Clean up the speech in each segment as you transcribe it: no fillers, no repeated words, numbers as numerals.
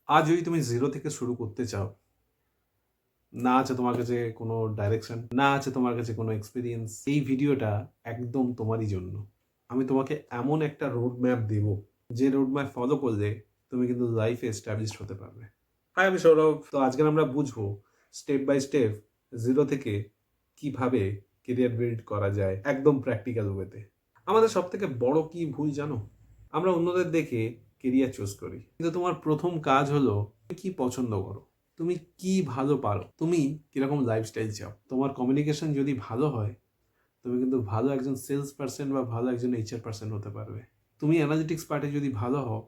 আজ যদি তুমি জিরো থেকে শুরু করতে চাও, না আছে তোমার কাছে কোনো ডাইরেকশন, না আছে তোমার কাছে কোনো এক্সপিরিয়েন্স, এই ভিডিওটা একদম তোমারই জন্য। আমি তোমাকে এমন একটা রোড ম্যাপ দেব, যে রোড ম্যাপ ফলো করলে তুমি কিন্তু লাইফে এস্টাবলিশড হতে পারবে। হাই, আমি সৌরভ। তো আজকে আমরা বুঝবো স্টেপ বাই স্টেপ জিরো থেকে কিভাবে কেরিয়ার বিল্ড করা যায় একদম প্র্যাকটিক্যাল ওয়েতে। আমাদের সব থেকে বড় কি ভুল জানো? আমরা অন্যদের দেখে কেরিয়ার চুজ করি, কিন্তু তোমার প্রথম কাজ হলো তুমি কি পছন্দ করো, তুমি কি ভালো পারো, তুমি কিরকম লাইফস্টাইল চাও। তোমার কমিউনিকেশন যদি ভালো হয়, তুমি কিন্তু ভালো একজন সেলস পার্সন বা ভালো একজন এইচআর পার্সন হতে পারবে। তুমি অ্যানালিটিক্স পার্টে যদি ভালো হও,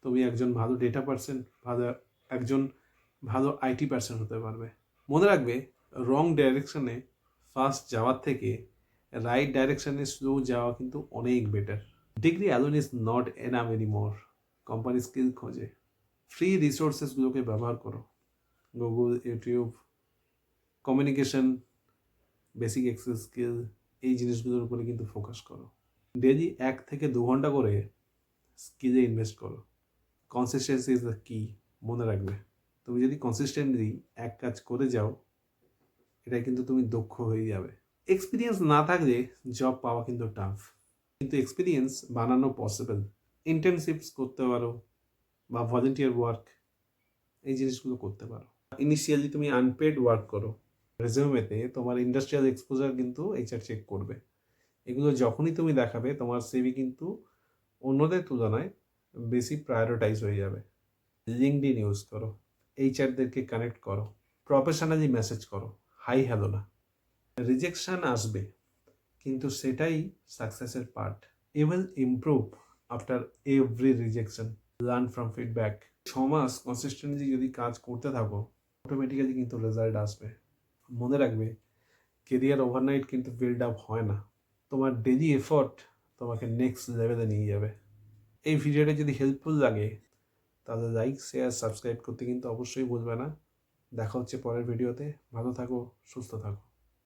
তুমি একজন ভালো ডেটা পার্সন, ভালো একজন ভালো আইটি পার্সন হতে পারবে। মনে রাখবে, রং ডাইরেকশনে ফাস্ট যাওয়ার থেকে রাইট ডাইরেকশনে স্লো যাওয়া কিন্তু অনেক better. Degree alone is not enough anymore. Company skill খোঁজে। ফ্রি রিসোর্সেসগুলোকে ব্যবহার করো। Google, YouTube, communication, basic Excel skill, এই জিনিসগুলোর উপরে কিন্তু ফোকাস করো। ডেলি 1 থেকে 2 ঘন্টা করে স্কিলে ইনভেস্ট করো। কনসিস্টেন্সি ইজ দ্য কি। মনে রাখবে, তুমি যদি কনসিস্টেন্টলি এক কাজ করে যাও, এটা কিন্তু তুমি দক্ষ হয়ে যাবে। এক্সপিরিয়েন্স না থাকলে জব পাওয়া কিন্তু টাফ, কিন্তু এক্সপিরিয়েন্স বানানো পসিবল। ইন্টার্নশিপস করতে পারো বা ভলেন্টিয়ার ওয়ার্ক, এই জিনিসগুলো করতে পারো। ইনিশিয়ালি তুমি আনপেড ওয়ার্ক করো। রেজিউমেতে তোমার ইন্ডাস্ট্রিয়াল এক্সপোজার কিন্তু এইচআর চেক করবে। এগুলো যখনই তুমি দেখাবে, তোমার সিভি কিন্তু অন্যদের তুলনায় বেশি প্রায়োরিটাইজ হয়ে যাবে। লিঙ্কডইন ইউজ করো। এইচআরদেরকে কানেক্ট করো। প্রফেশনালি মেসেজ করো, হাই হ্যালো না। রিজেকশন আসবে, কিন্তু সেটাই সাকসেসের part. You will improve after every rejection. Learn from feedback. 6 মাস কনসিস্টেন্টলি যদি কাজ করতে থাকো, অটোমেটিক্যালি কিন্তু রেজাল্ট আসবে। মনে রাখবে, কেরিয়ার ওভারনাইট কিন্তু বিল্ড আপ হয় না। তোমার ডেলি এফর্ট তোমাকে নেক্সট লেভেলে নিয়ে যাবে। এই ভিডিওটা যদি হেল্পফুল লাগে, তাহলে লাইক, শেয়ার, সাবস্ক্রাইব করতে কিন্তু অবশ্যই ভুলবে না। দেখা হচ্ছে পরের ভিডিওতে। ভালো থাকো, সুস্থ থাকো।